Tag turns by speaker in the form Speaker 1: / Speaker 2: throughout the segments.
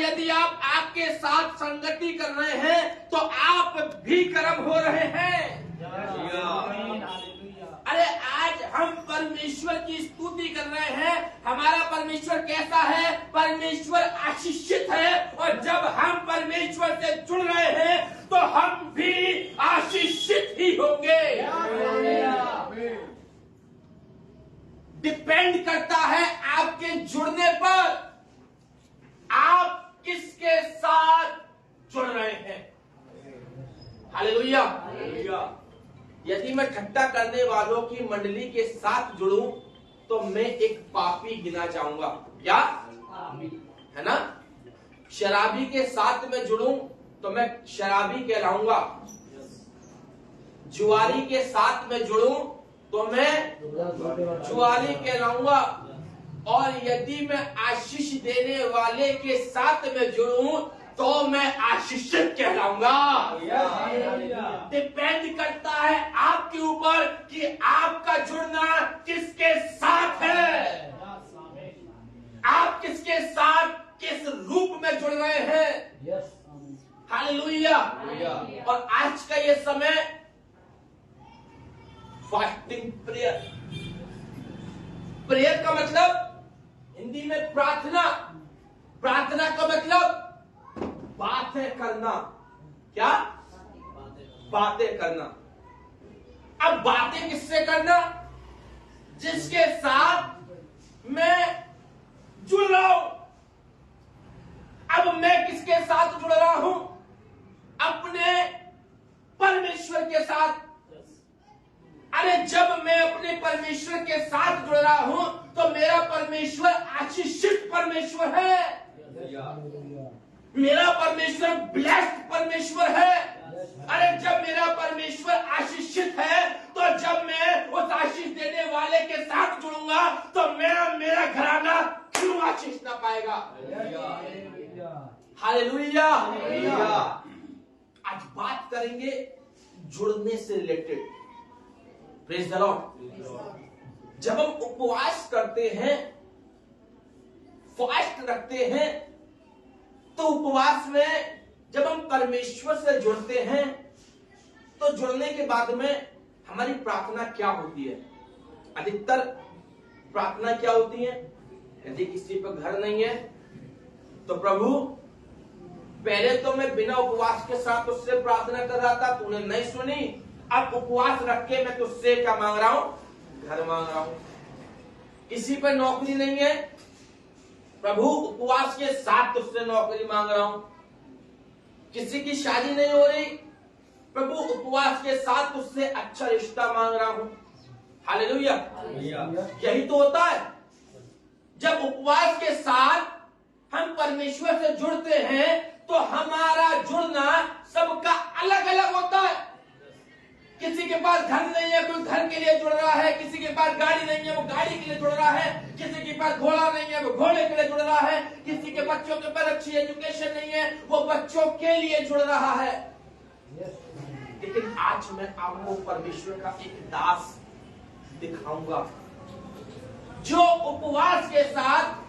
Speaker 1: यदि आप आपके साथ संगति कर रहे हैं तो आप भी कर्म हो रहे हैं। अरे आज हम परमेश्वर की स्तुति कर रहे हैं। हमारा परमेश्वर कैसा है? परमेश्वर आशीषित है, और जब हम परमेश्वर से जुड़ रहे हैं तो हम भी आशीषित ही होंगे। डिपेंड करता है आपके जुड़ने पर, आप किसके साथ जुड़ रहे हैं। हालेलुया। यदि मैं ठट्टा करने वालों की मंडली के साथ जुड़ूं तो मैं एक पापी गिना जाऊंगा, क्या है ना? शराबी के साथ में जुड़ूं तो मैं शराबी कहलाऊंगा। जुआरी के साथ में जुड़ूं तो मैं जुआरी कहलाऊंगा। और यदि मैं आशीष देने वाले के साथ में जुड़ूं तो मैं आशीषित कहलाऊंगा। डिपेंड करता है आपके ऊपर कि आपका जुड़ना किसके साथ है, आप किसके साथ किस रूप में जुड़ रहे हैं। हालेलुया। और आज का ये समय फास्टिंग प्रेयर, प्रेयर का मतलब हिंदी में प्रार्थना, प्रार्थना का मतलब बातें करना। क्या? बातें करना। अब बातें किससे करना? जिसके साथ मैं जुड़ रहा हूं। अब मैं किसके साथ जुड़ रहा हूं? अपने परमेश्वर के साथ। अरे जब मैं अपने परमेश्वर के साथ जुड़ रहा हूं तो मेरा परमेश्वर आशीषित परमेश्वर है। मेरा परमेश्वर ब्लेस्ड परमेश्वर है। अरे जब मेरा परमेश्वर आशीषित है तो जब मैं उस आशीष देने वाले के साथ जुड़ूंगा तो मेरा घराना क्यों आशीष ना पाएगा। हालेलुया। आज बात करेंगे जुड़ने से रिलेटेड। Praise the Lord. जब हम उपवास करते हैं, फास्ट रखते हैं, तो उपवास में जब हम परमेश्वर से जुड़ते हैं तो जुड़ने के बाद में हमारी प्रार्थना क्या होती है? अधिकतर प्रार्थना क्या होती है? यदि किसी पर घर नहीं है तो प्रभु पहले तो मैं बिना उपवास के साथ उससे प्रार्थना कर रहा था, तूने नहीं सुनी, अब उपवास रख के मैं तुझसे क्या मांग रहा हूं? घर मांग रहा हूं। किसी पर नौकरी नहीं है, प्रभु उपवास के साथ तुझसे नौकरी मांग रहा हूं। किसी की शादी नहीं हो रही, प्रभु उपवास के साथ तुझसे अच्छा रिश्ता मांग रहा हूं। हालेलुया। यही तो होता है। जब उपवास के साथ हम परमेश्वर से जुड़ते हैं तो हमारा जुड़ना सबका अलग अलग होता है। किसी के पास घर नहीं है, कोई घर के लिए जुड़ रहा है। किसी के पास गाड़ी नहीं है, वो गाड़ी के लिए जुड़ रहा है। किसी के पास घोड़ा नहीं है, वो घोड़े के लिए जुड़ रहा है। किसी के बच्चों के पास अच्छी एजुकेशन नहीं है, वो बच्चों के लिए जुड़ रहा है। लेकिन आज मैं आपको परमेश्वर का एक दास दिखाऊंगा जो उपवास के साथ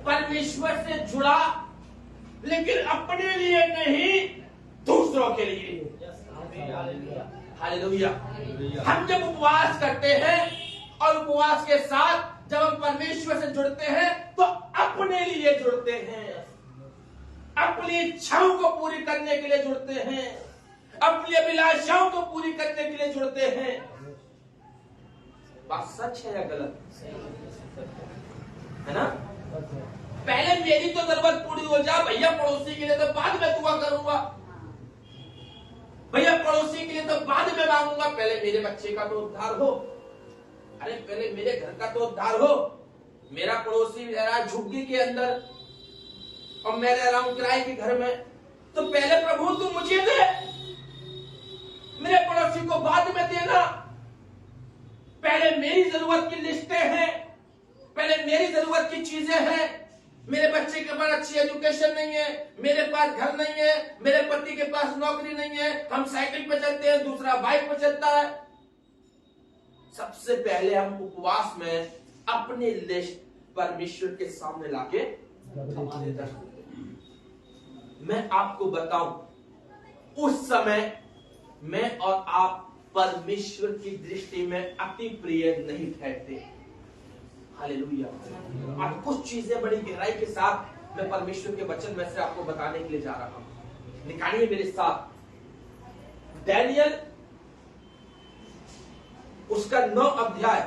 Speaker 1: परमेश्वर से जुड़ा, लेकिन अपने लिए नहीं, दूसरों के लिए। हालेलुया। हम जब उपवास करते हैं और उपवास के साथ जब हम परमेश्वर से जुड़ते हैं तो अपने लिए जुड़ते हैं, अपनी इच्छाओं को पूरी करने के लिए जुड़ते हैं, अपनी अभिलाषाओं को पूरी करने के लिए जुड़ते हैं। बात सच है या गलत है ना? पहले मेरी तो जरूरत पूरी हो जा भैया, पड़ोसी के लिए तो बाद में दुआ करूंगा। भैया पड़ोसी के लिए तो बाद में मांगूंगा, पहले मेरे बच्चे का तो उद्धार हो। अरे पहले मेरे घर का तो उद्धार हो। मेरा पड़ोसी रह रहा है झुग्गी के अंदर और मैं रह रहा हूं किराए के घर में, तो पहले प्रभु तू मुझे दे, मेरे पड़ोसी को बाद में देना। पहले मेरी जरूरत की लिस्टें हैं, पहले मेरी जरूरत की चीजें हैं। मेरे बच्चे के पास अच्छी एजुकेशन नहीं है, मेरे पास घर नहीं है, मेरे पति के पास नौकरी नहीं है, हम साइकिल पे चलते हैं, दूसरा बाइक पे चलता है। सबसे पहले हम उपवास में अपनी लिस्ट परमेश्वर के सामने लाके हमारे दर्शन। मैं आपको बताऊं, उस समय मैं और आप परमेश्वर की दृष्टि में अति प्रिय नहीं ठहरते। हालेलुया। आज कुछ चीजें बड़ी गहराई के साथ मैं परमेश्वर के वचन में से आपको बताने के लिए जा रहा हूं। निकालिए मेरे साथ दानियेल उसका 9 अध्याय।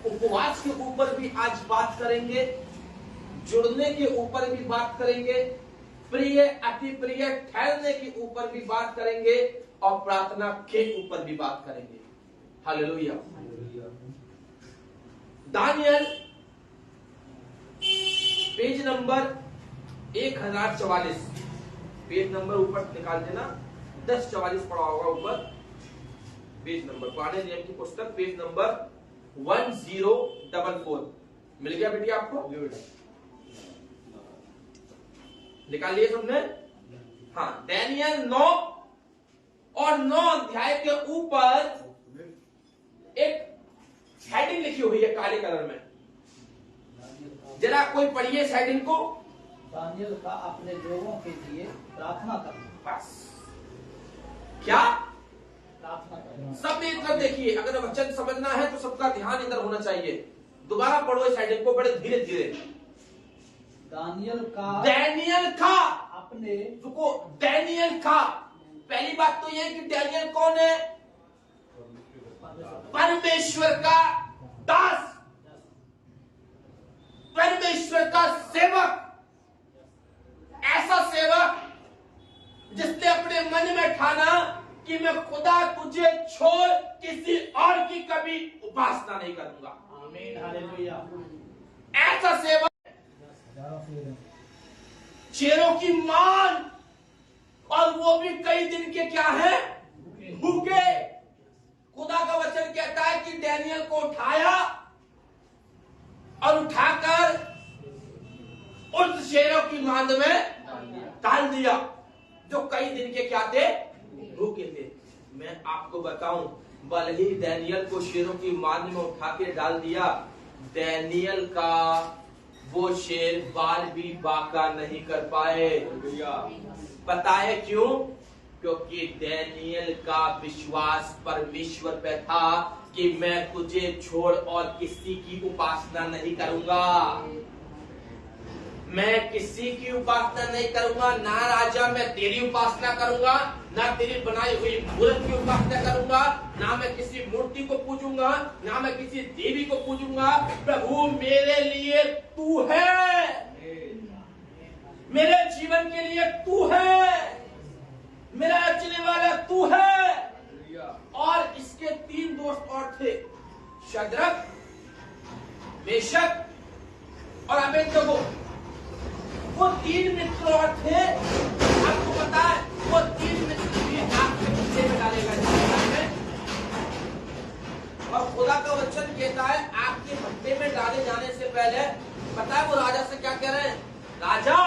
Speaker 1: उपवास के ऊपर भी आज बात करेंगे, जुड़ने के ऊपर भी बात करेंगे, प्रिय अति प्रिय ठहरने के ऊपर भी बात करेंगे और प्रार्थना के ऊपर भी बात करेंगे। Hallelujah. Daniel page number 1044, page number ऊपर निकाल देना, 1044 पढ़ा होगा ऊपर पेज नंबर, पुराने नियम की पुस्तक पेज नंबर 1044। मिल गया बेटी आपको? निकाल लिए तुमने? हाँ, दानियेल 9 और 9 अध्याय के ऊपर एक हेडिंग लिखी हुई है काले कलर में। जरा कोई पढ़िए इस हेडिंग को।
Speaker 2: दानियेल का अपने लोगों के लिए प्रार्थना करना।
Speaker 1: बस क्या?
Speaker 2: प्रार्थना करना।
Speaker 1: सब एक तरफ देखिए, अगर वचन समझना है तो सबका ध्यान इधर होना चाहिए। दोबारा पढ़ो इस हेडिंग को बड़े धीरे धीरे।
Speaker 2: दानियेल
Speaker 1: का
Speaker 2: अपने,
Speaker 1: रुको, दानियेल का। पहली बात तो यह कि दानियेल कौन है? परमेश्वर का दास, परमेश्वर का सेवक। ऐसा सेवक जिसने अपने मन में ठाना कि मैं खुदा तुझे छोड़ किसी और की कभी उपासना नहीं करूंगा।
Speaker 2: आमीन, हालेलुया।
Speaker 1: ऐसा सेवक शेरों की मान, और वो भी कई दिन के क्या है? भूखे। खुदा का वचन कहता है कि दानियेल को उठाया और उठाकर उस शेरों की मांद में डाल दिया, जो कई दिन के क्या थे? भूखे थे। मैं आपको बताऊं, भले ही दानियेल को शेरों की मांद में उठा के डाल दिया, दानियेल का वो शेर बाल भी बाका नहीं कर पाए। पता है क्यों? क्योंकि दानियेल का विश्वास परमेश्वर पे था कि मैं तुझे छोड़ और किसी की उपासना नहीं करूंगा। मैं किसी की उपासना नहीं करूंगा, ना राजा मैं तेरी उपासना करूंगा, ना तेरी बनाई हुई मूर्त की उपासना करूंगा, ना मैं किसी मूर्ति को पूजूंगा, ना मैं किसी देवी को पूजूंगा। प्रभु मेरे लिए तू है, मेरे जीवन के लिए तू है, मेरा रचने वाला तू है। और इसके 3 दोस्त और थे, शद्रक, मेशक और अबेदनगो। वो 3 मित्र और थे। आपको पता है वो 3 मित्र भी आग के भट्टे में डालेगा में। और खुदा का वचन कहता है आग के भट्टे में डाले जाने से पहले पता है वो राजा से क्या कह रहे हैं? राजा,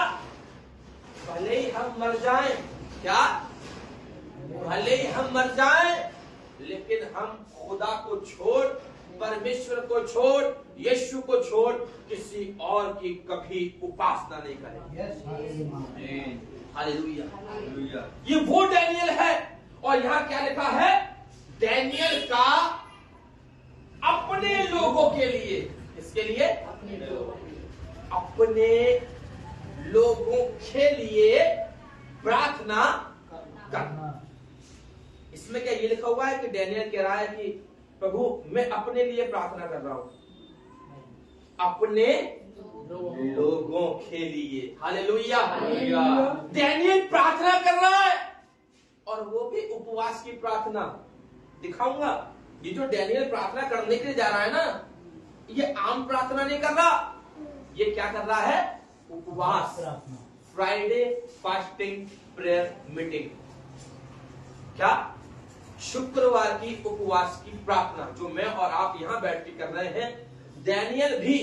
Speaker 1: भले ही हम मर जाएं, क्या? भले ही हम मर जाएं, लेकिन हम खुदा को छोड़, परमेश्वर को छोड़, यीशु को छोड़ किसी और की कभी उपासना नहीं करेंगे। हालेलुया। ये वो दानियेल है। और यहां क्या लिखा है? दानियेल का अपने लोगों के लिए। किसके लिए? अपने लोगों के लिए प्रार्थना करना। इसमें क्या ये लिखा हुआ है कि दानियेल कह रहा है कि प्रभु मैं अपने लिए प्रार्थना कर रहा हूं? अपने लोगों के लिए। हालेलुया। दानियेल प्रार्थना कर रहा है, और वो भी उपवास की प्रार्थना। दिखाऊंगा, ये जो दानियेल प्रार्थना करने के लिए जा रहा है ना, ये आम प्रार्थना नहीं कर रहा, ये क्या कर रहा है? उपवास। Friday fasting prayer meeting. क्या? शुक्रवार की उपवास की प्रार्थना, जो मैं और आप यहां बैठ के कर रहे हैं। दानियेल भी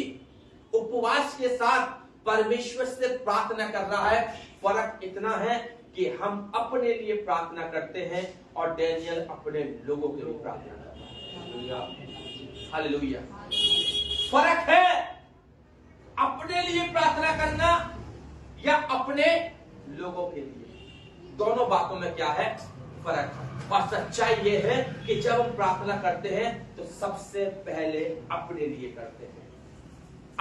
Speaker 1: उपवास के साथ परमेश्वर से प्रार्थना कर रहा है। फर्क इतना है कि हम अपने लिए प्रार्थना करते हैं और दानियेल अपने लोगों के लिए प्रार्थना करता है। हालेलुया। फर्क है अपने लिए प्रार्थना करना या अपने लोगों के लिए। दोनों बातों में क्या है? फर्क है। और सच्चाई ये है कि जब हम प्रार्थना करते हैं तो सबसे पहले अपने लिए करते हैं,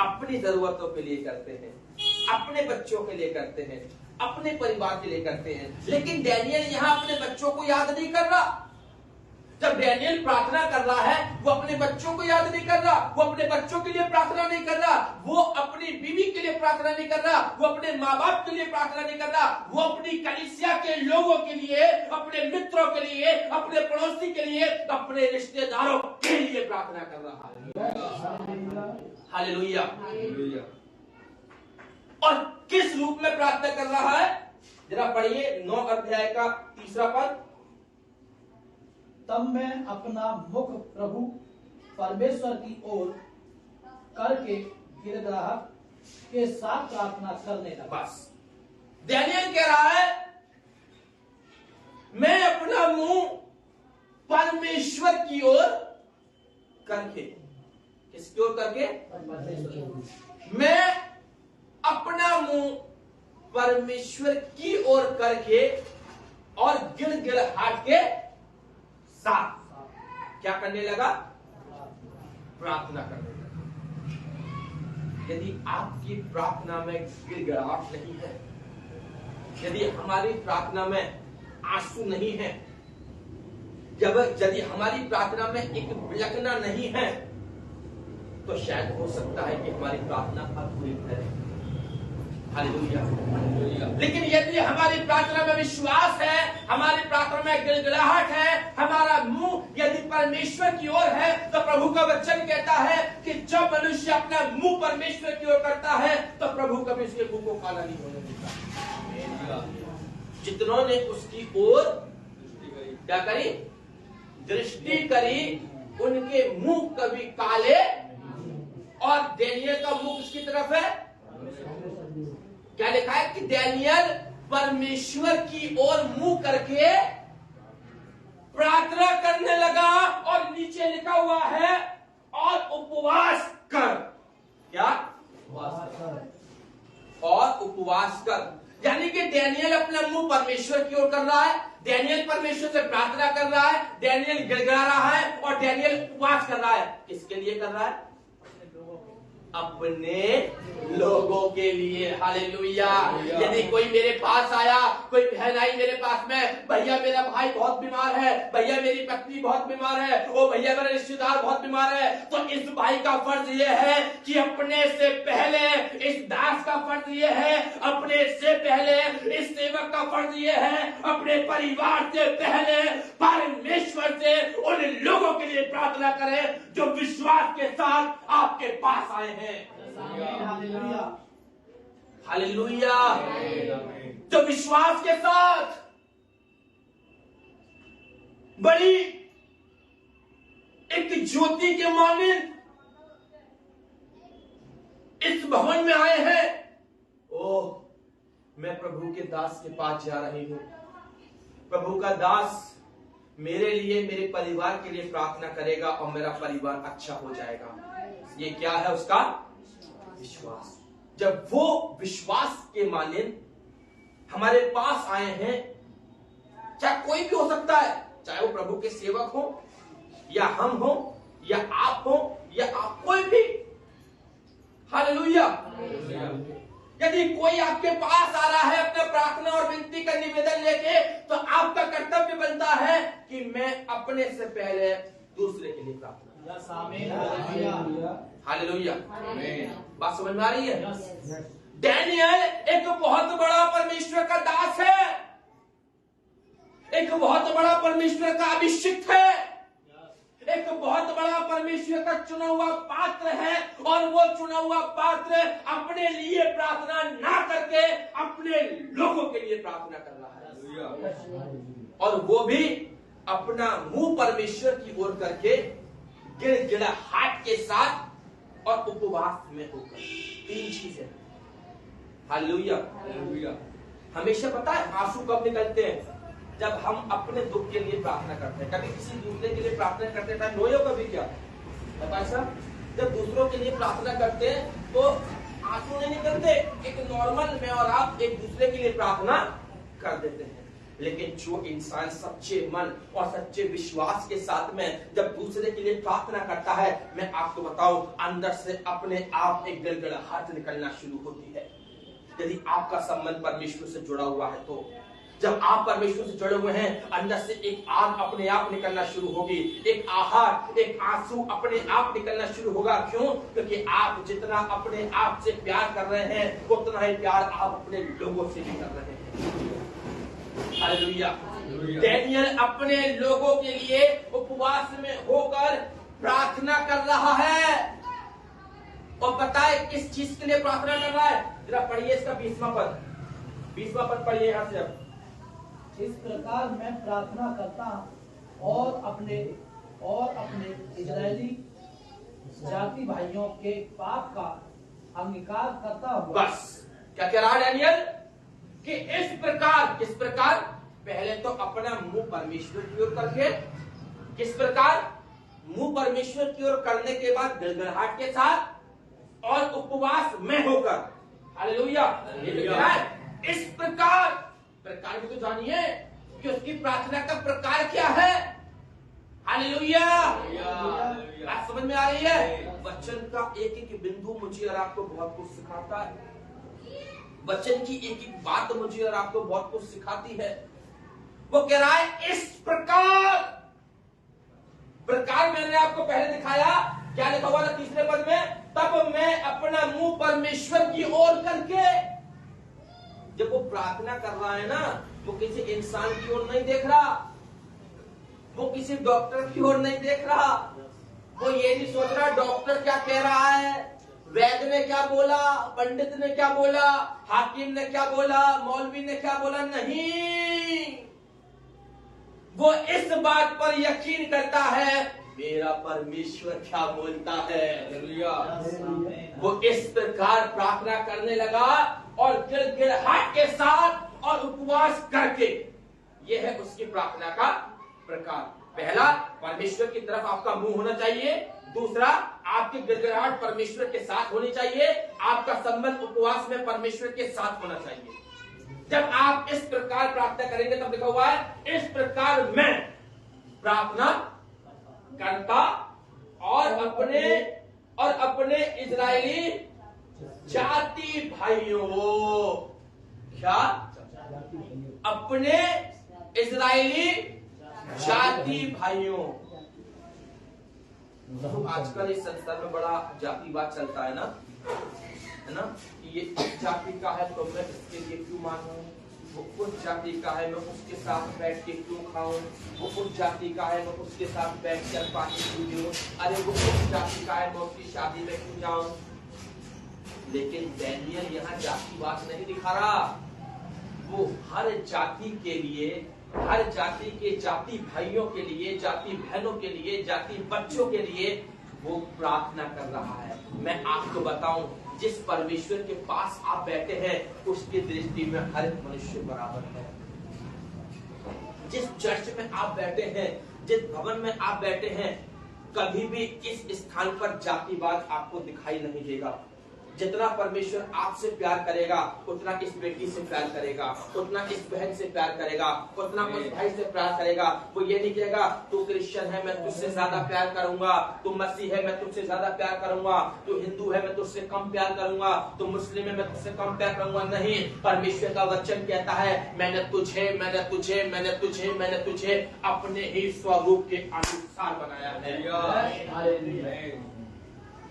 Speaker 1: अपनी जरूरतों के लिए करते हैं, अपने बच्चों के लिए करते हैं, अपने परिवार के लिए करते हैं। लेकिन डैनियल यहां अपने बच्चों को याद नहीं कर रहा। जब डैनियल प्रार्थना कर रहा है, वो अपने बच्चों को याद नहीं कर रहा, वो अपने बच्चों के लिए प्रार्थना नहीं कर रहा, वो अपनी बीवी के लिए प्रार्थना नहीं कर रहा, वो अपने माँ बाप के लिए प्रार्थना नहीं कर रहा, वो अपनी कलीसिया के लोगों के लिए, अपने मित्रों के लिए, अपने पड़ोसी के लिए, अपने रिश्तेदारों के लिए प्रार्थना कर रहा है। हालेलुया। और किस रूप में प्रार्थना कर रहा है? जरा पढ़िए 9 अध्याय का 3 पद।
Speaker 2: तब मैं अपना मुख प्रभु परमेश्वर की ओर करके गिड़गिड़ाहट के साथ प्रार्थना करने लगा।
Speaker 1: बस डैनियल कह रहा है, मैं अपना मुंह परमेश्वर की ओर करके, किसकी ओर करके? मैं अपना मुंह परमेश्वर की ओर करके और गिड़गिड़ाहट के साथ क्या करने लगा? प्रार्थना करने लगा। यदि आपकी प्रार्थना में गिड़गिड़ाहट नहीं है, यदि हमारी प्रार्थना में आंसू नहीं है, यदि हमारी प्रार्थना में एक बिलखना नहीं है, तो शायद हो सकता है कि हमारी प्रार्थना अधूरी है। हालेलुया। लेकिन यदि हमारी प्रार्थना में विश्वास है, हमारी प्रार्थना में गिड़गिड़ाहट है, हमारा मुंह यदि परमेश्वर की ओर है, तो प्रभु का वचन कहता है कि जब मनुष्य अपना मुंह परमेश्वर की ओर करता है तो प्रभु कभी उसके मुंह को काला नहीं होने देता। जितनों ने उसकी ओर क्या करी? दृष्टि करी, उनके मुंह कभी काले। और डैनियल का मुंह किसकी तरफ है? क्या लिखा है कि डैनियल परमेश्वर की ओर मुंह करके प्रार्थना करने लगा। और नीचे लिखा हुआ है और उपवास कर। क्या? और उपवास कर। यानी कि डैनियल अपना मुंह परमेश्वर की ओर कर रहा है, डैनियल परमेश्वर से प्रार्थना कर रहा है, डैनियल गिड़गिड़ा रहा है और डैनियल उपवास कर रहा है। किसके लिए कर रहा है? अपने लोगों के लिए। हालेलुया। यदि कोई मेरे पास आया, कोई बहन आई मेरे पास में, भैया मेरा भाई बहुत बीमार है, भैया मेरी पत्नी बहुत बीमार है, ओ भैया मेरा रिश्तेदार बहुत बीमार है, तो इस भाई का फर्ज यह है कि अपने से पहले, इस दास का फर्ज यह है, अपने से पहले इस सेवक का फर्ज यह है, अपने परिवार से पहले परमेश्वर से उन लोगों के लिए प्रार्थना करें जो विश्वास के साथ आपके पास आए हैं। हालेलुया। जो विश्वास के साथ बड़ी एक ज्योति के मानिंद इस भवन में आए हैं। ओह, मैं प्रभु के दास के पास जा रही हूं। प्रभु का दास मेरे लिए, मेरे परिवार के लिए प्रार्थना करेगा और मेरा परिवार अच्छा हो जाएगा। ये क्या है? उसका विश्वास। जब वो विश्वास के मानिंद हमारे पास आए हैं, चाहे कोई भी हो सकता है, चाहे वो प्रभु के सेवक हो या हम हो या आप हो या आप कोई भी। हालेलुया। यदि कोई आपके पास आ रहा है अपना प्रार्थना और विनती का निवेदन लेके, तो आपका कर्तव्य बनता है कि मैं अपने से पहले दूसरे के लिए प्रार्थना। हालेलुया। बात समझ में आ रही है? डैनियल एक बहुत बड़ा परमेश्वर का दास है, एक बहुत बड़ा परमेश्वर का अभिषिक्त है, एक बहुत बड़ा परमेश्वर का चुना हुआ पात्र है। और वो चुना हुआ पात्र अपने लिए प्रार्थना ना करके अपने लोगों के लिए प्रार्थना कर रहा है। और वो भी अपना मुंह परमेश्वर की ओर करके गिड़गिड़ाहट के साथ और उपवास में होकर। 3 चीजें। हालेलुया। हमेशा पता है आंसू कब निकलते हैं? जब हम अपने दुख के लिए प्रार्थना करते हैं। कभी किसी दूसरे के लिए प्रार्थना करते हैं, रोयो कभी क्या पता है साहब? जब दूसरों के लिए प्रार्थना करते हैं तो आंसू नहीं निकलते, एक नॉर्मल मैं और आप एक दूसरे के लिए प्रार्थना कर देते हैं। लेकिन जो इंसान सच्चे मन और सच्चे विश्वास के साथ में जब दूसरे के लिए प्रार्थना करता है, मैं आपको बताऊं, अंदर से अपने आप एक गड़गड़ाहट निकलना शुरू होती है। यदि आपका संबंध परमेश्वर से जुड़ा हुआ है तो जब आप परमेश्वर से जुड़े हुए हैं, अंदर से एक आग अपने आप निकलना शुरू होगी, एक आहट, एक आंसू अपने आप निकलना शुरू होगा। क्यों? क्योंकि आप जितना अपने आप से प्यार कर रहे हैं, उतना ही प्यार आप अपने लोगों से भी कर रहे हैं। हालेलुया। डैनियल अपने लोगों के लिए उपवास में होकर प्रार्थना कर रहा है। और बताए किस चीज के लिए प्रार्थना कर रहा है? जरा पढ़िए इसका 20वां पद पढ़िए यहां से। अब
Speaker 2: इस प्रकार मैं प्रार्थना करता और अपने इजरायली जाति भाइयों के पाप का अंगीकार करता हूँ।
Speaker 1: बस क्या कह रहा है डैनियल कि इस प्रकार, किस प्रकार? पहले तो अपना मुंह परमेश्वर की ओर करके, किस प्रकार? मुंह परमेश्वर की ओर करने के बाद गड़गड़ाहट के साथ और उपवास में होकर। हालेलुया। इस प्रकार भी तो जानिए कि उसकी प्रार्थना का प्रकार क्या है। हालेलुया। बात समझ में आ रही है? वचन का एक एक बिंदु मुझे और आपको बहुत कुछ सिखाता है। वचन की एक एक बात मुझे और आपको बहुत कुछ सिखाती है। वो कह रहा है इस प्रकार मैंने आपको पहले दिखाया, क्या लिखा हुआ था 3 पद में? तब मैं अपना मुंह परमेश्वर की ओर करके। जब वो प्रार्थना कर रहा है ना, वो किसी इंसान की ओर नहीं देख रहा, वो किसी डॉक्टर की ओर नहीं देख रहा, वो ये नहीं सोच रहा डॉक्टर क्या कह रहा है, वैद्य ने क्या बोला, पंडित ने क्या बोला, हाकिम ने क्या बोला, मौलवी ने क्या बोला। नहीं, वो इस बात पर यकीन करता है मेरा परमेश्वर क्या बोलता है। वो इस प्रकार प्रार्थना करने लगा और गिड़गिड़ाहट के साथ और उपवास करके। यह है उसकी प्रार्थना का प्रकार। पहला, परमेश्वर की तरफ आपका मुंह होना चाहिए। दूसरा, आपकी गिड़गिड़ाहट परमेश्वर के साथ होनी चाहिए। आपका संबंध उपवास में परमेश्वर के साथ होना चाहिए। जब आप इस प्रकार प्रार्थना करेंगे, तब लिखा हुआ है इस प्रकार मैं प्रार्थना करता और अपने इजरायली जाति भाइयों, क्या? अपने इजरायली जाति भाइयों। तो आजकल इस संसार में बड़ा जातिवाद चलता है ना, ये इस जाति का है तो मैं इसके लिए क्यों मानूं, वो उस जाति का है मैं उसके साथ बैठ के क्यों खाऊं, वो उस जाति का है मैं उसके साथ बैठ कर पानी क्यों पीऊं, अरे वो उस जाति का है मैं उसकी शादी में क्यों जाऊं। लेकिन डैनियल यहाँ जातिवाद नहीं दिखा रहा। वो हर जाति के लिए, हर जाति के जाति भाइयों के लिए, जाति बहनों के लिए, जाति बच्चों के लिए वो प्रार्थना कर रहा है। मैं आपको बताऊं, जिस परमेश्वर के पास आप बैठे हैं, उसकी दृष्टि में हर एक मनुष्य बराबर है। जिस चर्च में आप बैठे हैं, जिस भवन में आप बैठे हैं, कभी भी इस स्थान पर जातिवाद आपको दिखाई नहीं देगा। जितना परमेश्वर आपसे प्यार करेगा, उतना इस बेटी से प्यार करेगा, उतना इस बहन से प्यार करेगा, उतना उस भाई से प्यार करेगा। वो ये नहीं कहेगा तू क्रिश्चियन है मैं तुझसे ज्यादा प्यार करूंगा, तू मसीह है मैं तुझसे ज्यादा प्यार करूंगा, तू हिंदू है मैं तुझसे कम प्यार करूंगा, तू मुस्लिम है मैं तुझसे कम प्यार करूंगा। नहीं, परमेश्वर का वचन कहता है मैंने तुझे अपने ही स्वरूप के अनुसार बनाया है।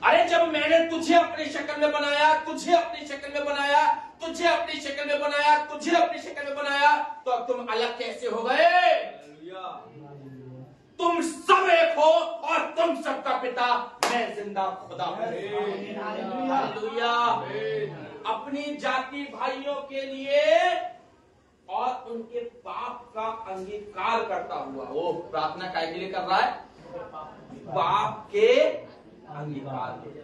Speaker 1: अरे जब मैंने तुझे अपनी शक्ल में बनाया, तुझे अपनी शक्ल में बनाया, तुझे अपनी शक्ल में बनाया, तुझे अपनी शक्ल में बनाया, तो अब तुम अलग कैसे हो गए? तुम सब एक हो और तुम सबका पिता मैं जिंदा खुदा हूं। हालेलुया। अपनी जाति भाइयों के लिए और उनके पाप का अंगीकार करता हुआ वो प्रार्थना काय के लिए कर रहा है? पाप के अंगीकार के लिए।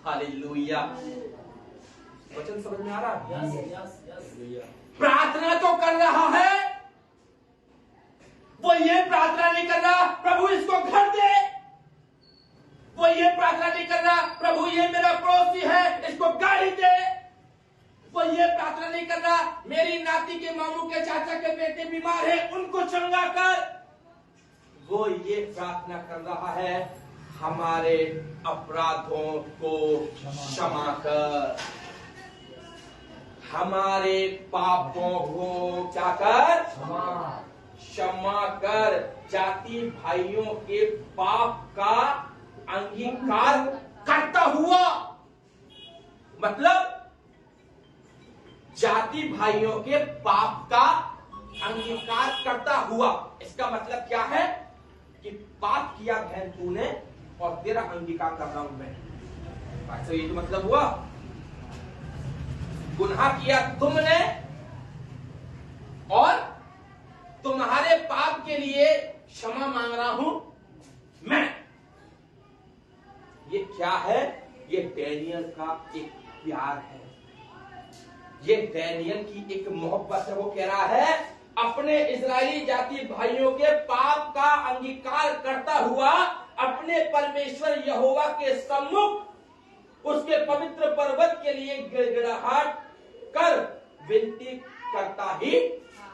Speaker 1: हालेलुया। वचन समझ में आ रहा है? प्रार्थना तो कर रहा है, वो ये प्रार्थना नहीं कर रहा प्रभु इसको घर दे, वो ये प्रार्थना नहीं कर रहा प्रभु ये मेरा पड़ोस पड़ोसी है इसको गाड़ी दे, वो ये प्रार्थना नहीं कर रहा मेरी नाती के मामू के चाचा के बेटे बीमार है उनको चंगा कर, वो ये प्रार्थना कर रहा है हमारे अपराधों को क्षमा कर, हमारे पापों को क्या कर, क्षमा कर। जाति भाइयों के पाप का अंगीकार करता हुआ, मतलब जाति भाइयों के पाप का अंगीकार करता हुआ, इसका मतलब क्या है कि पाप किया बहन तूने और तेरा अंगीकार कर रहा हूं मैं, अच्छा ये तो मतलब हुआ। गुनाह किया तुमने और तुम्हारे पाप के लिए क्षमा मांग रहा हूं मैं। ये क्या है? ये डैनियल का एक प्यार है, ये डैनियल की एक मोहब्बत है। वो कह रहा है अपने इजरायली जाति भाइयों के पाप का अंगीकार करता हुआ अपने परमेश्वर यहोवा के सम्मुख उसके पवित्र पर्वत के लिए गिड़गिड़ाहट कर विनती करता ही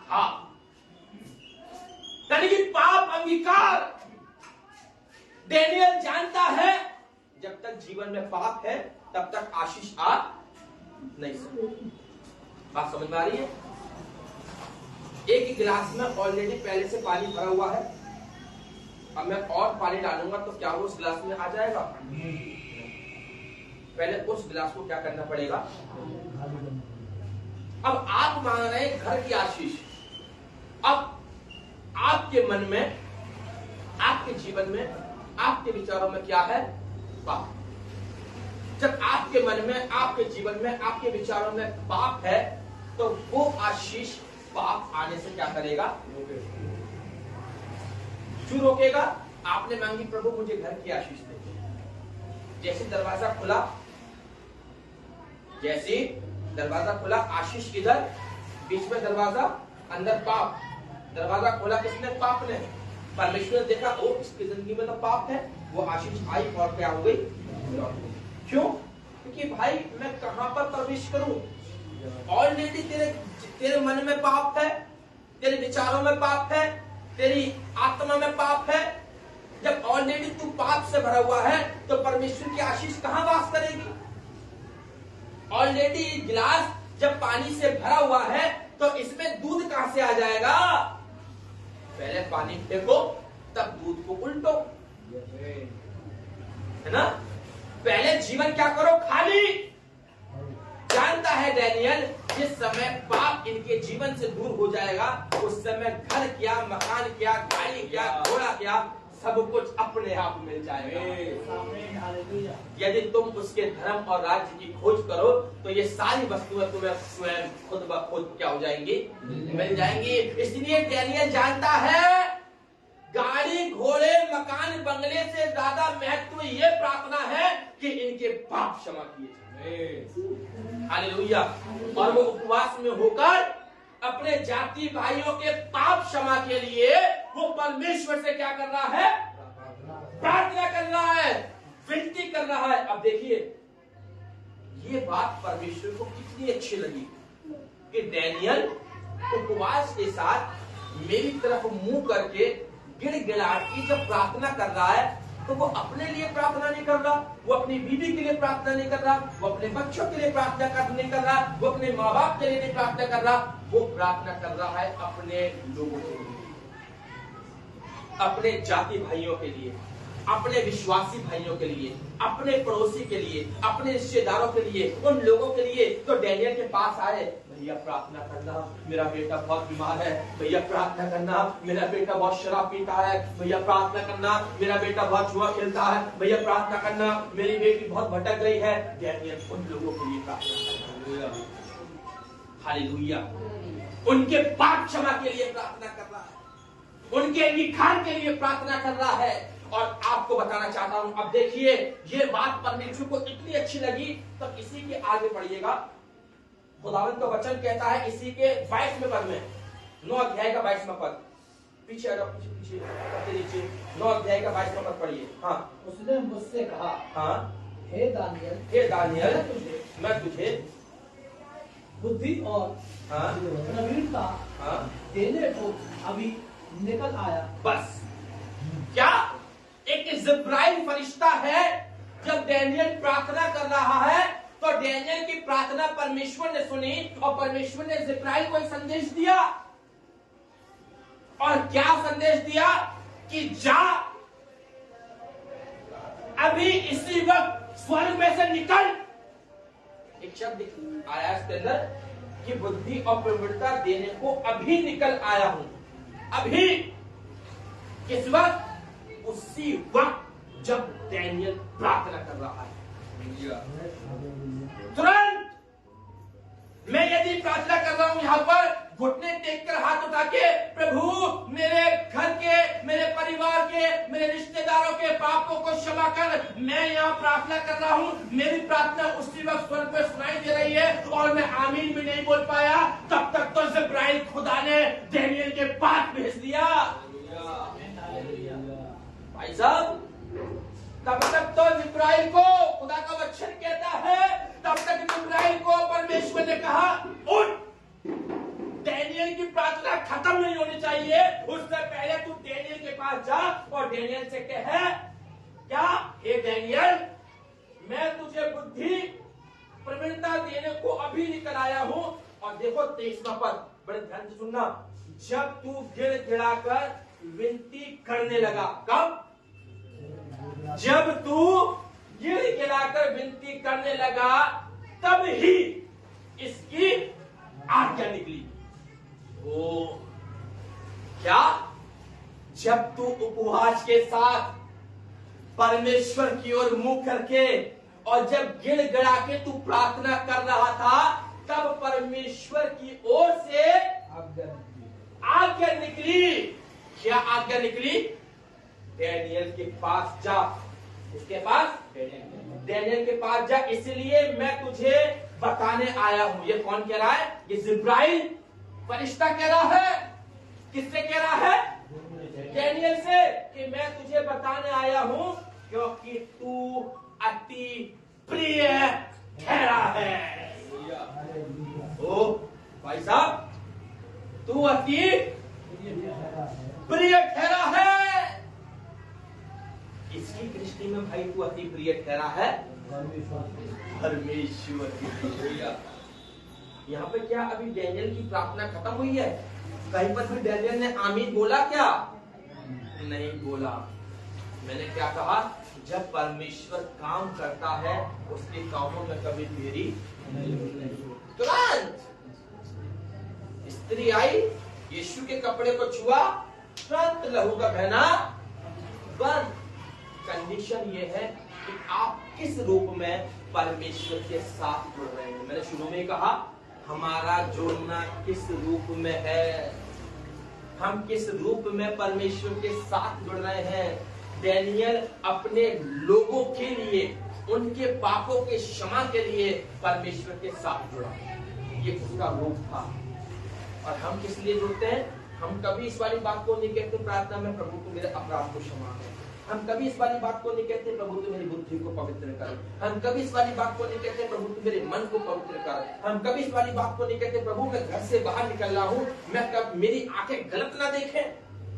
Speaker 1: था। यानी कि पाप अंगीकार डैनियल जानता है जब तक जीवन में पाप है तब तक आशीष आ नहीं सकती। बात समझ में आ रही है? एक गिलास में ऑलरेडी पहले से पानी भरा हुआ है, अब मैं और पानी डालूंगा तो क्या वो उस गिलास में आ जाएगा? पहले उस गिलास को क्या करना पड़ेगा? अब आप मांग रहे हैं घर की आशीष, अब आपके मन में, आपके जीवन में, आपके विचारों में क्या है? पाप। जब आपके मन में, आपके जीवन में, आपके विचारों में पाप है तो वो आशीष पाप आने से क्या करेगा? क्यों रोकेगा? आपने मांगी प्रभु मुझे घर की आशीष दे, जैसे दरवाजा खुला, जैसे दरवाजा खुला आशीष किधर? बीच में दरवाजा, अंदर पाप। दरवाजा खोला किसने? पाप ने। परमेश्वर ने देखा ओ इसकी जिंदगी में तो पाप है, वो आशीष आई और क्या हो गई? क्यों? क्योंकि भाई मैं कहां पर प्रवेश करूं? ऑलरेडी तेरे मन में पाप है, तेरे विचारों में पाप है, तेरी आत्मा में पाप है। जब ऑलरेडी तू पाप से भरा हुआ है तो परमेश्वर की आशीष कहां वास करेगी? ऑलरेडी गिलास जब पानी से भरा हुआ है तो इसमें दूध कहां से आ जाएगा? पहले पानी फेंको तब दूध को उल्टो, है ना? पहले जीवन क्या करो? खाली। जानता है डैनियल जिस समय पाप इनके जीवन से दूर हो जाएगा उस समय घर क्या, मकान क्या, गाड़ी क्या, घोड़ा क्या, सब कुछ अपने आप मिल जाएगा। यदि तुम उसके धर्म और राज्य की खोज करो तो ये सारी वस्तुएं तुम्हें स्वयं खुद ब खुद क्या हो जाएंगी? मिल जाएंगी। इसलिए डैनियल जानता है गाड़ी, घोड़े, मकान, बंगले से ज्यादा महत्व ये प्रार्थना है कि इनके पाप क्षमा किए जाए। हालेलुया। और वो उपवास में होकर अपने जाति भाइयों के पाप क्षमा के लिए वो परमेश्वर से क्या कर रहा है? प्रार्थना कर रहा है, विनती कर रहा है। अब देखिए ये बात परमेश्वर को कितनी अच्छी लगी कि डैनियल उपवास के साथ मेरी तरफ मुंह करके गिड़गिड़ाहट की जब प्रार्थना कर रहा है तो वो अपने लिए प्रार्थना नहीं कर रहा, वो अपनी बीवी के लिए प्रार्थना नहीं कर रहा, वो अपने बच्चों के लिए प्रार्थना नहीं कर रहा, वो अपने माँ बाप के लिए नहीं प्रार्थना कर रहा, वो प्रार्थना कर रहा है अपने लोगों के लिए, अपने जाति भाइयों के लिए, अपने विश्वासी भाइयों के लिए, अपने पड़ोसी के लिए, अपने रिश्तेदारों के लिए, उन लोगों के लिए। तो डैनियल के पास आए, भैया प्रार्थना करना, मेरा बेटा बहुत बीमार है, भैया प्रार्थना करना, मेरा बेटा बहुत शराब पीता है, भैया प्रार्थना करना, मेरा बेटा बहुत जुआ खेलता है, भैया प्रार्थना करना, मेरी बेटी बहुत भटक गई है। डैनियल उन लोगों के लिए प्रार्थना करता है, हालेलुया। उनके पाप क्षमा के लिए प्रार्थना कर रहा है, उनके निखार के लिए प्रार्थना कर रहा है। और आपको बताना चाहता हूं, अब देखिए ये बात परमेश्वर को इतनी अच्छी लगी तो इसी के आगे पढ़िएगा। खुदावंद का वचन कहता है इसी के 22वें पद में, 9 अध्याय का 22वां पद, पीछे नीचे 9 अध्याय का 22वां पद पढ़िए। हाँ,
Speaker 2: उसने मुझसे कहा,
Speaker 1: हाँ,
Speaker 2: हे दानियल,
Speaker 1: हे दानियल, मैं तुझे
Speaker 2: बुद्धि और
Speaker 1: हाँ
Speaker 2: नवीनता
Speaker 1: हाँ
Speaker 2: देने को अभी निकल आया।
Speaker 1: बस क्या एक जिब्राइल फरिश्ता है। जब डैनियल प्रार्थना कर रहा है तो डैनियल की प्रार्थना परमेश्वर ने सुनी और परमेश्वर ने जिब्राइल को एक संदेश दिया। और क्या संदेश दिया कि जा अभी इसी वक्त स्वर्ग में से निकल। एक शब्द आया इसके अंदर कि बुद्धि और प्रवृत्ता देने को अभी निकल आया हूं। अभी किस वक्त? उसी वक्त जब डैनियल प्रार्थना कर रहा है। तुरंत मैं यदि प्रार्थना कर रहा हूं यहां पर घुटने टेक कर हाथ उठा के, प्रभु मेरे घर के, मेरे परिवार के, मेरे रिश्तेदारों के पापों को क्षमा कर, मैं यहाँ प्रार्थना कर रहा हूँ। मेरी प्रार्थना उसी वक्त स्वर्ग पे सुनाई दे रही है और मैं आमीन भी नहीं बोल पाया, तब तक तो जिब्राइल खुदा ने डैनियल के पास भेज दिया। भाई साहब, तब तक तो जिब्राइल को खुदा का वचन कहता है, तब तक जिब्राइल को परमेश्वर ने कहा उठ, डैनियल की प्रार्थना खत्म नहीं होनी चाहिए, उससे पहले तू डैनियल के पास जा और डैनियल से कह क्या, हे डैनियल, मैं तुझे बुद्धि प्रवीणता देने को अभी निकल आया हूं। और देखो 23वां पद, बड़े ध्यान से सुनना, जब तू गिड़गिड़ाकर विनती करने लगा। कब? जब तू गिड़गिड़ाकर विनती करने लगा तब ही इसकी आज्ञा निकली। ओ क्या? जब तू उपवास के साथ परमेश्वर की ओर मुंह करके और जब गिड़गिड़ा के तू प्रार्थना कर रहा था, तब परमेश्वर की ओर से आज्ञा निकली। क्या आज्ञा निकली? डैनियल के पास जा। किसके पास? डैनियल के पास जा, इसलिए मैं तुझे बताने आया हूं। ये कौन कह रहा है? ये जिब्राइल फरिश्ता कह रहा है। किससे कह रहा है? डैनियल से, कि मैं तुझे बताने आया हूं क्योंकि तू अति प्रिय ठहरा है। ओ भाई साहब, तू अति प्रिय ठहरा है। इसकी दृष्टि में भाई तू अति प्रिय ठहरा है परमेश्वर की। यहाँ पे क्या अभी डैनियल की प्रार्थना खत्म हुई है? कहीं पर भी डैनियल ने आमीन बोला क्या? नहीं बोला। मैंने क्या कहा? जब परमेश्वर काम करता है उसके कामों में कभी देरी नहीं। तुरंत स्त्री आई, यीशु के कपड़े को छुआ, तुरंत लहू का बहना बंद। कंडीशन ये है कि आप किस रूप में परमेश्वर के साथ जुड़ रहे हैं। मैंने शुरू में कहा हमारा जुड़ना किस रूप में है, हम किस रूप में परमेश्वर के साथ जुड़ रहे हैं। डैनियल अपने लोगों के लिए, उनके पापों के क्षमा के लिए परमेश्वर के साथ जुड़ा, ये उसका रूप था। और हम किस लिए जुड़ते हैं? हम कभी इस वाली बात को नहीं कहते प्रार्थना में, प्रभु तू मेरे अपराध को क्षमा कर। हम कभी इस वाली बात को नहीं कहते, प्रभु तू मेरी बुद्धि को पवित्र कर। हम कभी इस वाली बात को नहीं कहते, प्रभु तू मेरे मन को पवित्र कर। हम कभी इस वाली बात को नहीं कहते, प्रभु मैं घर से बाहर निकल रहा हूँ, मैं कब मेरी आंखें गलत ना देखें,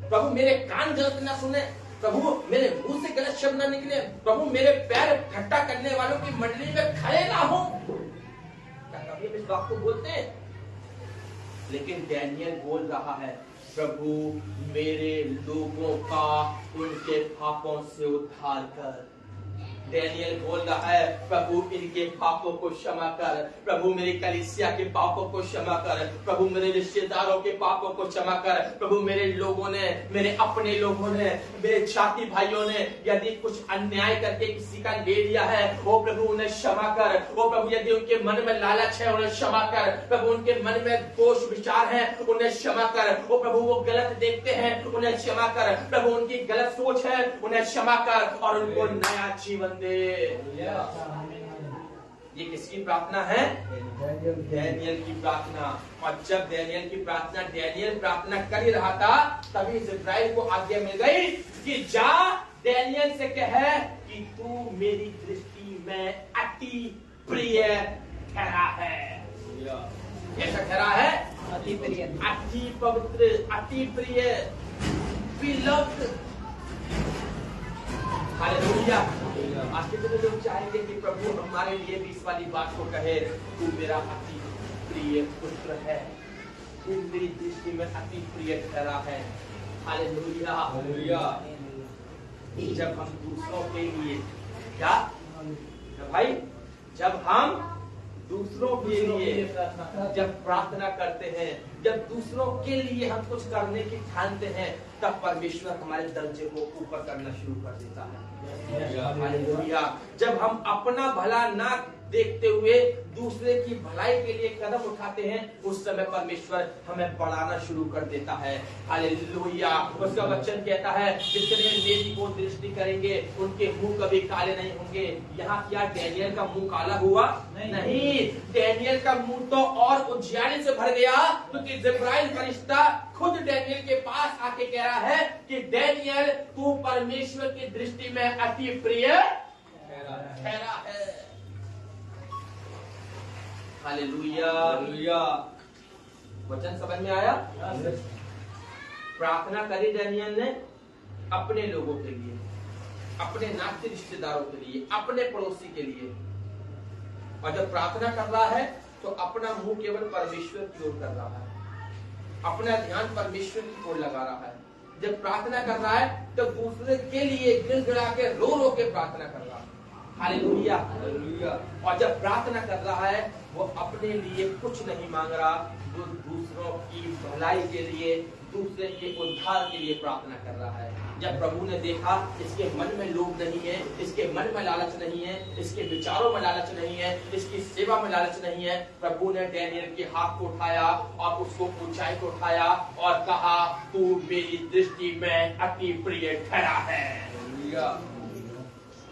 Speaker 1: प्रभु मेरे कान गलत ना सुने, प्रभु मेरे मुंह से गलत शब्द ना निकले, प्रभु मेरे पैर ठट्टा करने वालों की मंडली में खड़े ना हो। क्या कभी हम इस बात को बोलते हैं? लेकिन डैनियल बोल रहा है, प्रभु मेरे लोगों का उनके पापों से उद्धार कर। डैनियल बोल रहा है, प्रभु इनके पापों को क्षमा कर, प्रभु मेरी कलीसिया के पापों को क्षमा कर, प्रभु मेरे रिश्तेदारों के पापों को क्षमा कर, प्रभु मेरे लोगों ने, मेरे अपने लोगों ने, मेरे जाति भाइयों ने यदि कुछ अन्याय करके किसी का ले लिया है, वो प्रभु उन्हें क्षमा कर। वो प्रभु यदि उनके मन में लालच है उन्हें क्षमा कर, प्रभु उनके मन में दोष विचार है उन्हें क्षमा कर। वो प्रभु वो गलत देखते हैं उन्हें क्षमा कर, प्रभु उनकी गलत सोच है उन्हें क्षमा कर और उनको नया जीवन दे। ये किसकी प्रार्थना है? डैनियल की प्रार्थना। और जब डैनियल की प्रार्थना, डैनियल प्रार्थना कर ही रहा था, तभी जिब्राइल को आज्ञा मिल गई कि जा डैनियल से कह कि तू मेरी दृष्टि में अति प्रिय ठहरा है। कैसा ठहरा है?
Speaker 2: अति प्रिय,
Speaker 1: अति पवित्र, अति प्रिय, beloved। हालेलुया। आज कितने लोग चाहेंगे कि प्रभु हमारे लिए भी इस वाली बात को कहे, तू मेरा अति प्रिय पुत्र है, तू मेरी दृष्टि में अति प्रिय ठहरा है। हालेलुया। जब हम दूसरों के लिए क्या भाई, जब हम दूसरों के लिए जब प्रार्थना करते हैं, जब दूसरों के लिए हम कुछ करने की ठानते हैं, तब परमेश्वर हमारे दर्जे को ऊपर करना शुरू कर देता है। हालेलुया। जब हम अपना भला ना देखते हुए दूसरे की भलाई के लिए कदम उठाते हैं, उस समय परमेश्वर हमें बढ़ाना शुरू कर देता है। हालेलुया। उसका वचन कहता है, जितने मेरी को दृष्टि करेंगे उनके मुंह कभी काले नहीं होंगे। यहाँ क्या डैनियल का मुंह काला हुआ? नहीं। डैनियल का मुंह तो और उजियारे से भर गया, क्योंकि जिब्राइल फरिश्ता खुद डैनियल के पास आके कह रहा है कि डैनियल, तू परमेश्वर की दृष्टि में अति प्रिय ठहरा है। हालेलुया। वचन समझ में आया? प्रार्थना करी डैनियल ने अपने लोगों के लिए, अपने नाते रिश्तेदारों के लिए, अपने पड़ोसी के लिए। और जब प्रार्थना कर रहा है तो अपना मुंह केवल परमेश्वर की ओर कर रहा है, अपना ध्यान परमेश्वर की ओर लगा रहा है। जब प्रार्थना कर रहा है तो दूसरे के लिए गिड़गिड़ा के रो रो के प्रार्थना कर रहा है। हालेलुया। और जब प्रार्थना कर रहा है वो अपने लिए कुछ नहीं मांग रहा, वो दूसरों की भलाई के लिए, दूसरे के उद्धार के लिए प्रार्थना कर रहा है। जब प्रभु ने देखा इसके मन में लोभ नहीं है, इसके मन में लालच नहीं है, इसके विचारों में लालच नहीं है, इसकी सेवा में लालच नहीं है, प्रभु ने डैनियल के हाथ को उठाया और उसको ऊंचाई को उठाया और कहा, तू मेरी दृष्टि में अति प्रिय ठहरा है।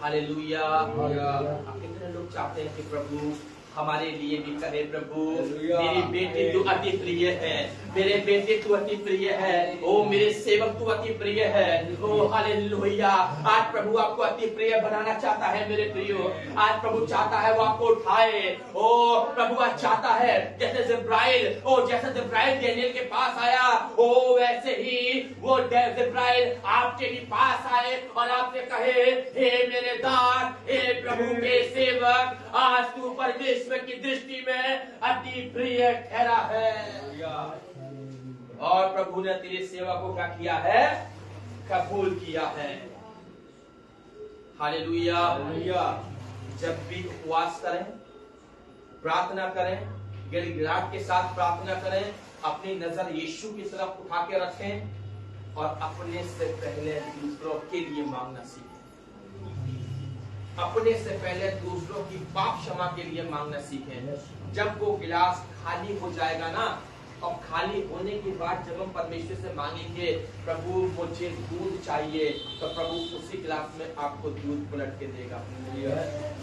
Speaker 1: हालेलुया। कितने लोग चाहते हैं कि प्रभु हमारे लिए भी कहे, प्रभु मेरी बेटी तू अति प्रिय है, मेरे बेटे तू अति प्रिय है, ओ मेरे सेवक तू अति प्रिय है। ओ हालेलुया। आज प्रभु आपको अति प्रिय बनाना चाहता है मेरे प्रियो। आज प्रभु चाहता है वो आपको उठाए। ओ प्रभु आज चाहता है जैसे जिब्राइल डैनियल के पास आया, ओ वैसे ही वो जिब्राइल आपके भी पास आए और आपसे कहे, हे मेरे दास, हे प्रभु के सेवक, आज तू परमेश्वर की दृष्टि में अति प्रिय ठहरा है। और प्रभु ने तेरे सेवा को क्या किया है? कबूल किया है। हालेलुया। जब भी उपवास करें, प्रार्थना करें, गिड़गिड़ाहट के साथ प्रार्थना करें, अपनी नजर यीशु की तरफ उठा के रखें और अपने से पहले दूसरों के लिए मांगना सीखें। अपने से पहले दूसरों की पाप क्षमा के लिए मांगना सीखें। जब वो गिलास खाली हो जाएगा ना, और खाली होने के बाद जब हम परमेश्वर से मांगेंगे, प्रभु मुझे दूध चाहिए, तो प्रभु उसी गिलास में आपको दूध पलट के देगा।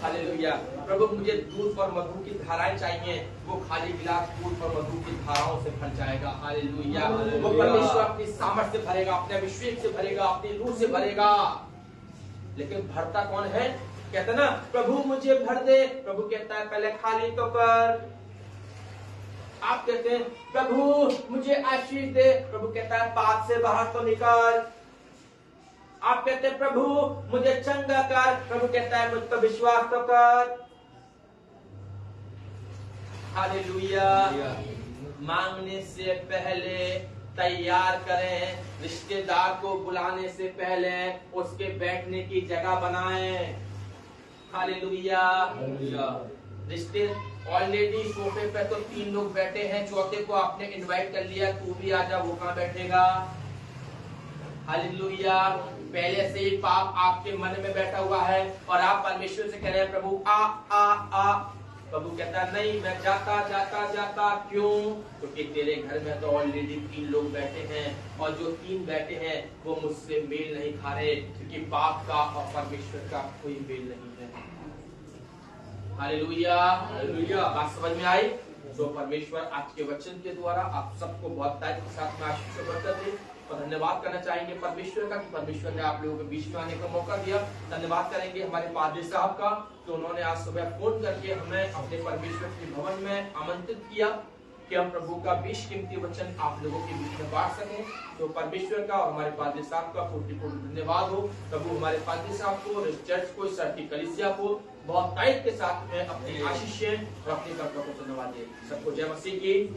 Speaker 1: हालेलुया। प्रभु मुझे दूध और मधु की धाराएं चाहिए, वो खाली गिलास दूध और मधु की धाराओं से भर जाएगा। हालेलुया। वो परमेश्वर अपनी सामर्थ्य से भरेगा, अपने अभिषेक से भरेगा, अपनी रूह से भरेगा। लेकिन भरता कौन है? कहता ना, प्रभु मुझे भर दे। प्रभु कहता है पहले खाली तो कर। आप कहते हैं प्रभु मुझे आशीष दे। प्रभु कहता है पाप से बाहर तो निकाल। आप कहते हैं प्रभु मुझे चंगा कर। प्रभु कहता है मुझ पर विश्वास तो कर। हालेलुया। मांगने से पहले तैयार करें, रिश्तेदार को बुलाने से पहले उसके बैठने की जगह बनाएं। हालेलुया। रिश्ते ऑलरेडी सोफे पे तो 3 लोग बैठे हैं, चौथे को आपने इनवाइट कर लिया, तू भी आजा, वो कहाँ बैठेगा? हालेलुया। पहले से ही पाप आपके मन में बैठा हुआ है और आप परमेश्वर से कह रहे हैं प्रभु आ आ आ। प्रभु कहता नहीं, मैं जाता जाता जाता। क्यों? क्योंकि तेरे घर में तो ऑलरेडी 3 लोग बैठे हैं और जो 3 बैठे हैं वो मुझसे मेल नहीं खा रहे, क्योंकि पाप का और परमेश्वर का कोई मेल नहीं है। हालेलुया। बात समझ में आई? तो परमेश्वर आज के वचन के द्वारा आप सबको बहुत तारीफ के साथ में आशीष बरकत दे। और धन्यवाद करना चाहेंगे परमेश्वर का कि परमेश्वर ने आप लोगों के बीच में आने का मौका दिया। धन्यवाद करेंगे हमारे पादरी साहब का कि उन्होंने आज सुबह फोन करके हमें अपने परमेश्वर के भवन में आमंत्रित किया कि हम प्रभु का बेशकीमती वचन आप लोगों के बीच में बांट सकें। तो परमेश्वर का और हमारे पादरी साहब का कोटि-कोटि धन्यवाद हो। प्रभु हमारे पादरी साहब को और इस चर्च को, इस कलीसिया को बहुत तारीफ के साथ में अपनी आशीष और अपनी कर्तव्य को धन्यवाद दे। सबको जय मसीह की।